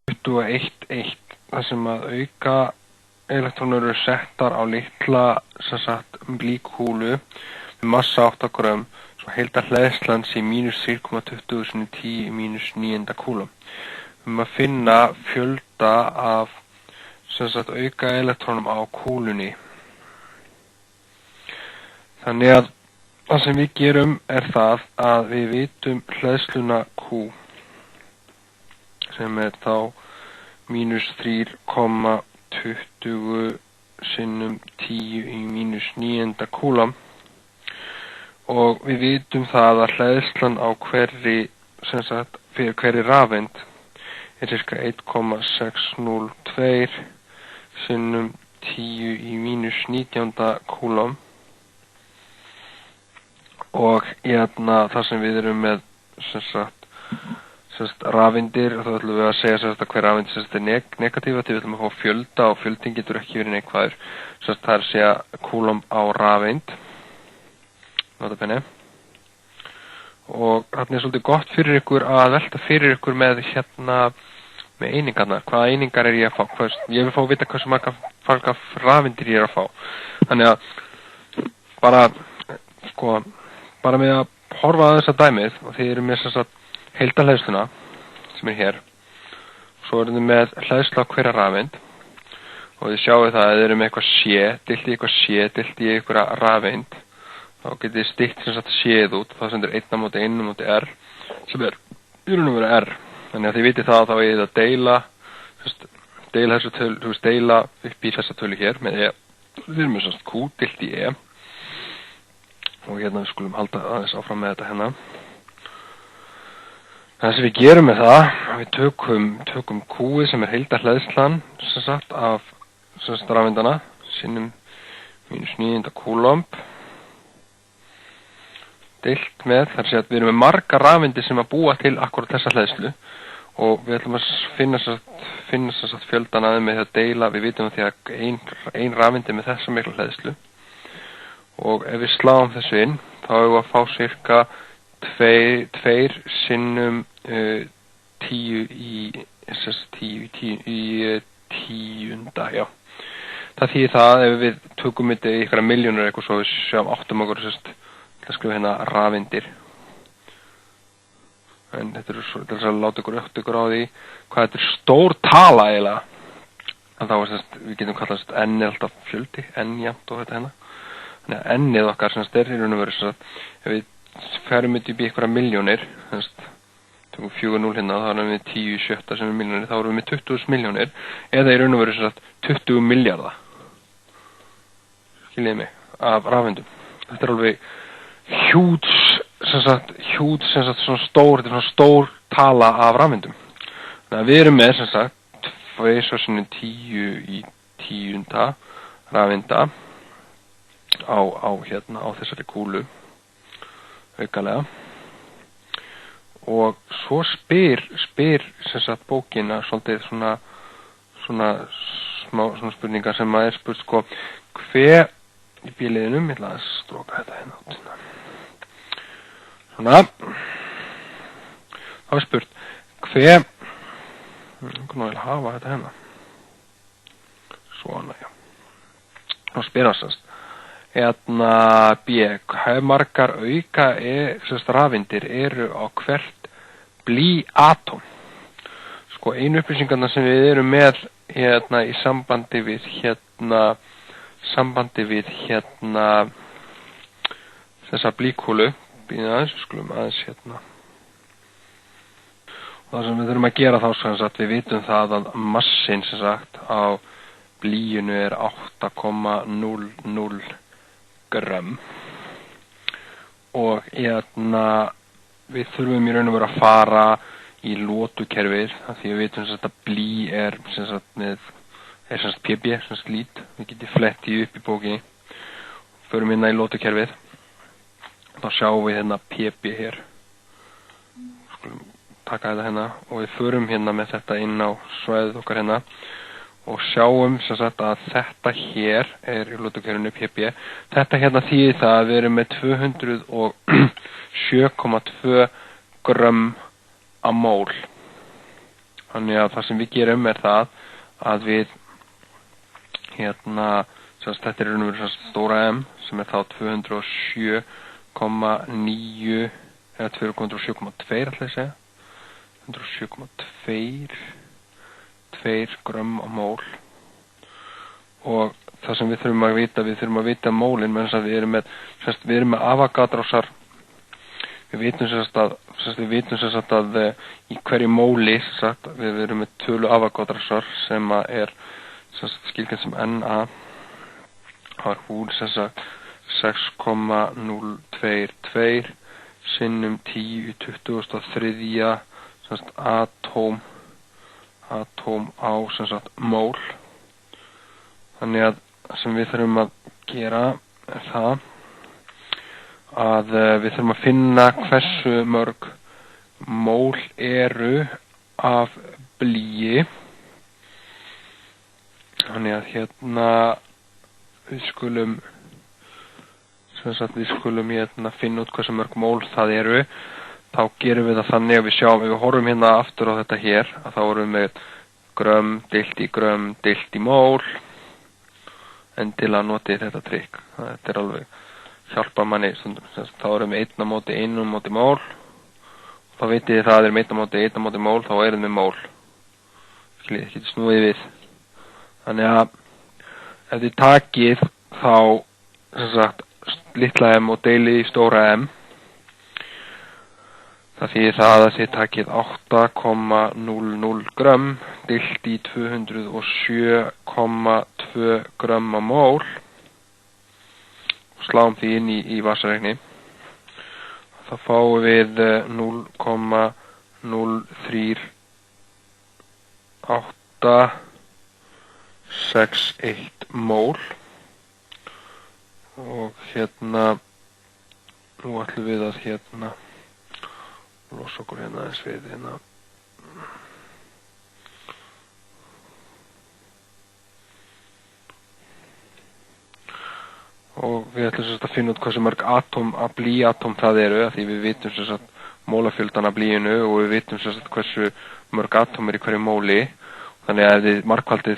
21.1 þar sem að auka elektrónur eru settar á litla blýkúlu með massa 8 grömm, svo heildarhleðslan sé -3,20 × 10⁻9 kúlum. Að finna fjölda af auka elektrónum á kúlunni. Þannig að það sem við gerum það að við vitum hleðsluna Q sem þá -3,20 sinnum 10⁻9 kúlam, og við vitum það að hleðslan á fyrir hverri rafeind er cirka 1,602 sinnum 10⁻19 kúlam, og þar sem við erum með rafeindir, þá ætlum við að segja að hver rafeind er negatív, við ætlum að fá fjölda og fjöldin getur ekki verið neikvæður. Það er að segja kúlam á rafeind. Notabenni. Og þarna er svolítið gott fyrir ykkur að velta fyrir ykkur með einingarna. Hvaða einingar er ég að fá? Ég vil fá að vita hversu marga rafeindir ég er að fá. Þannig að bara með að horfa að þessa dæmið, og þið eru með heildarhleðsluna sem er hér, svo erum við með hleðsla á hverja rafeind, og þið sjáu það að þið eru með eitthvað deilt í einhverja rafeind, þá getið þið stytt séð út, þá sendur 1/1/r sem er í raun og veru r. Þannig að þið vitið það að þá er að deila þessu tölu, deila upp í þessa tölu hér með e. Þið erum með q deilt í e, og við skulum halda aðeins áfram með þetta Það sem við gerum með það, við tökum Q-ið sem er heildarhleðslan af rafeindana sinnum -9 kúlomb deilt með, þar sé að við erum með marga rafeindir sem að búa til akkurat þessa hleðslu, og við ætlum að finna fjöldan aðeins með að deila. Við vitum því að ein rafeind er með þessa mikla hleðslu, og ef við sláum þessu inn þá erum við að fá cirka 2 sinnum 10 í 10. Já. Það þýðir það ef við tökum þetta í einhverja milljónir eitthvað, svo við sjáum áttum okkur að skrifa rafeindir. En þetta er að láta ykkur á því hvað þetta er stór tala eiginlega. En þá við getum kallast n er alltaf fjöldi, n jafnt og þetta Þannig að ennið okkar er í raun og veru ef við ferum þetta upp í einhverja milljónir, tökum 4 0 þá erum við 10/7 sem er milljónir, þá erum við með 20.000 milljónir, eða í raun og veru 20 milljarða. Skiljiði mig, af rafeindum. Þetta er alveg svona stór tala af rafeindum. Þannig að við erum með 2 sinnum 10⁻10 rafeinda á þessari kúlu aukalega, og svo spyr bókina svolítið svona spurningar sem að er spurt hver í bíliðinum, ég ætla að stróka þetta út svona, þá er spurt hver hvernig vil hafa þetta svona, já, þá spyr það B. Hve margar auka rafeindir eru á hvert blýatóm? Einu upplýsingarna sem við erum með í sambandi við þessa blýkúlu, skulum aðeins og það sem við þurfum að gera þá við vitum það að massin á blýinu er 8,00 grömm, og við þurfum í raun og veru að fara í lótukerfið, því við vitum að blý er pp, lít, við getum flett í upp í bókinni, förum í lótukerfið, þá sjáum við pp hér, skulum taka þetta og við förum með þetta inn á svæðið okkar og sjáum að þetta hér er í lótukerfinu pp. Þetta þýðir það að við erum með 207,2 grömm á mól Þannig að það sem við gerum það að við þetta er raunverulega stóra M sem þá 207,9 eða 207,2 ætla ég að segja 207,2 grömm á mól. Og það sem við þurfum að vita mólin með þess að við erum með Avogadrosar. Við vitum að í hverju móli við erum með tölu Avogadrosar sem er skilgreind sem NA. Það er hún 6,022 sinnum 10 í 23 atóm á mól. Þannig að sem við þurfum að gera það að við þurfum að finna hversu mörg mól eru af blýi. Þannig að við skulum finna út hversu mörg mól það eru. Þá gerum við það þannig að ef við horfum aftur á þetta hér, að þá erum við með grömm deilt í mól. Endilega notið þetta trikk. Þetta er alveg hjálpa manni stundum. Þá erum við 1 á móti mól. Þá vitið þið það erum 1 á móti mól, þá erum við mól. Skiljið, ekki snúið við. Þannig að ef þið takið þá litla M og deilið í stóra M, það þýðir það að þið takið 8,00 grömm deilt í 207,2 grömm á mól og sláum því inn í vasareikni. Það fáum við 0,03861 mól og nú ætlum við að losa okkur aðeins við og við ætlum að finna út hversu mörg blýatóm það eru, af því við vitum mólafjöldan af blýinu og við vitum hversu mörg atóm í hverju móli. Þannig að ef þið margfaldið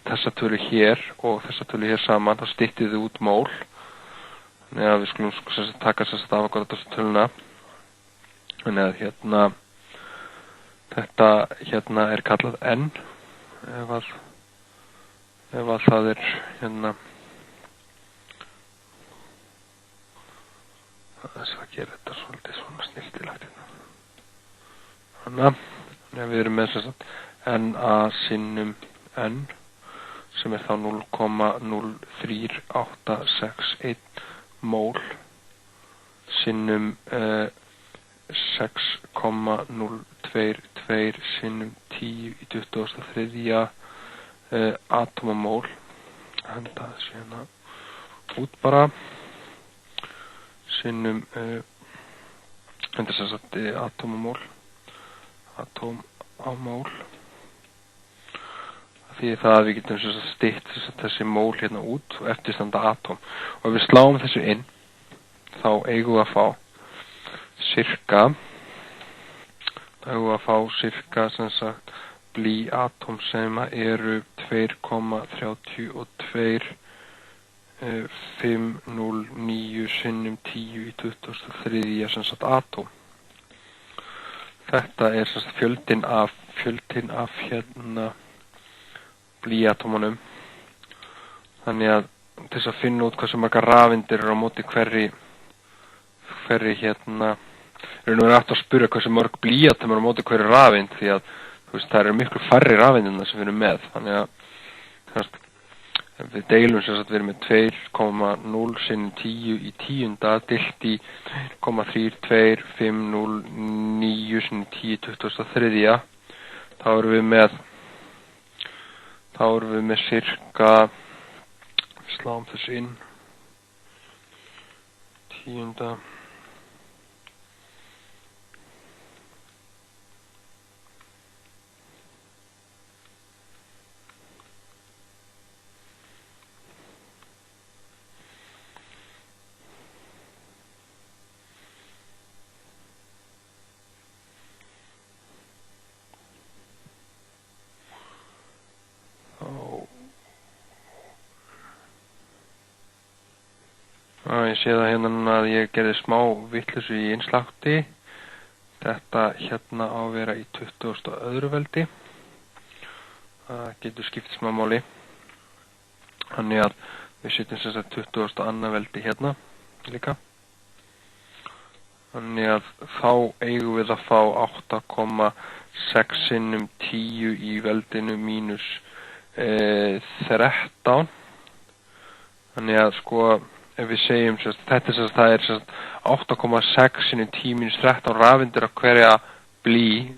þessa tölu hér og þessa tölu hér saman, þá styttið þið út mól. Þannig að við skulum taka Avogadrosartöluna. Þannig að þetta er kallað N ef það er þess að gera þetta svolítið svona snilltilegt Þannig að við erum með NA sinnum N sem er þá 0,03861 mól sinnum 6,022 sinnum 10 í 23 atómamól. Henda þessu út bara sinnum atómamól atóm á mól. Því það að við getum stytt þessi mól út og eftirstanda atóm. Og ef við sláum þessu inn þá eigum við að fá sirka blýatóm sem eru 2,32509 sinnum 10 í 23 atóm. Þetta er fjöldinn af blýatómunum. Þannig að til þess að finna út hversu margar rafeindir eru á móti hverri erum við aftur að spyrja hversu mörg blýatóm eru á móti hverri rafeind, því að það eru miklu færri rafeindirna sem við erum með. Þannig að við deilum við erum með 2,0 sinnum 10 í 10 deilt í 2,32509 sinnum 10 í 23. Þá erum við með sirka, við sláum þessu inn, 10. Ég sé það hérna núna að ég gerði smá vitleysu í innsláttu. Þetta hérna á að vera í 22. veldi. Það getur skipt smá máli. Þannig að við setjum sem sagt 22. veldi hérna líka. Þannig að þá eigum við að fá 8,6 sinnum 10 í veldinu mínus 13. Þannig að sko, ef við segjum þetta það er 8,6 sinnum 10 mínus 13 rafeindir á hverja blý,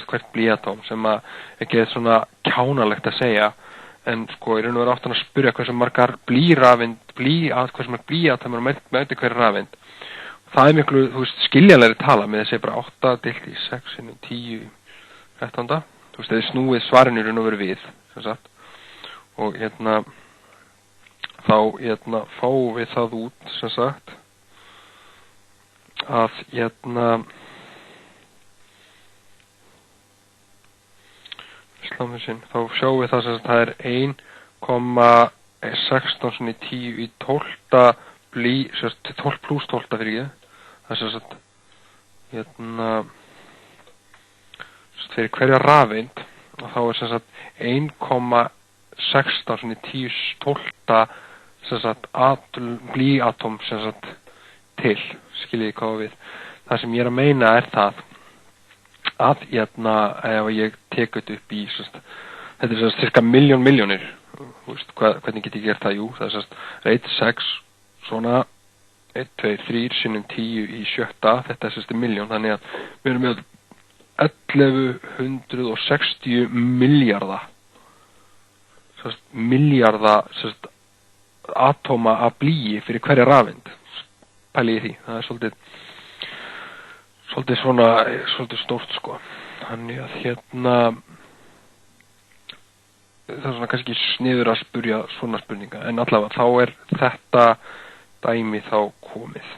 hvert blýatóm, sem að ekki er svona kjánalegt að segja, en sko í raun og veru áttan að spyrja hversu margar hversu margar blýatómar mæti hverja rafeind. Það er miklu, skiljanlegri tala með að segja bara 8 deilt í 6 sinnum 10 13. Þið snúið svarinu í raun og veru við, sem sagt. Og hérna þá fáum við það út, sem sagt, að þá sjáum við það sem sagt, það er 1,16 sinni 10 í 12 blý, 12 pluss 12 fyrir ég. Það er sem sagt, fyrir hverja rafeind, og þá er sem sagt 1,16 sinni 10 12 sem sagt blýatóm sem sagt til, skiljiði hvað við. Það sem ég er að meina er það að ef ég tek þetta upp í þetta er sem sagt cirka milljónir. Hvernig get ég gert það? Jú, það er sem sagt 1, 6 svona 1, 2, 3 sinnum 10 í 7, þetta er sem sagt milljón, þannig að við erum með 1160 miljardar atóma af blýi fyrir hverja rafeind. Pæli í því, það er svolítið stórt sko. Þannig að það er svona kannski sniður að spyrja svona spurninga, en allavega þá er þetta dæmi þá komið.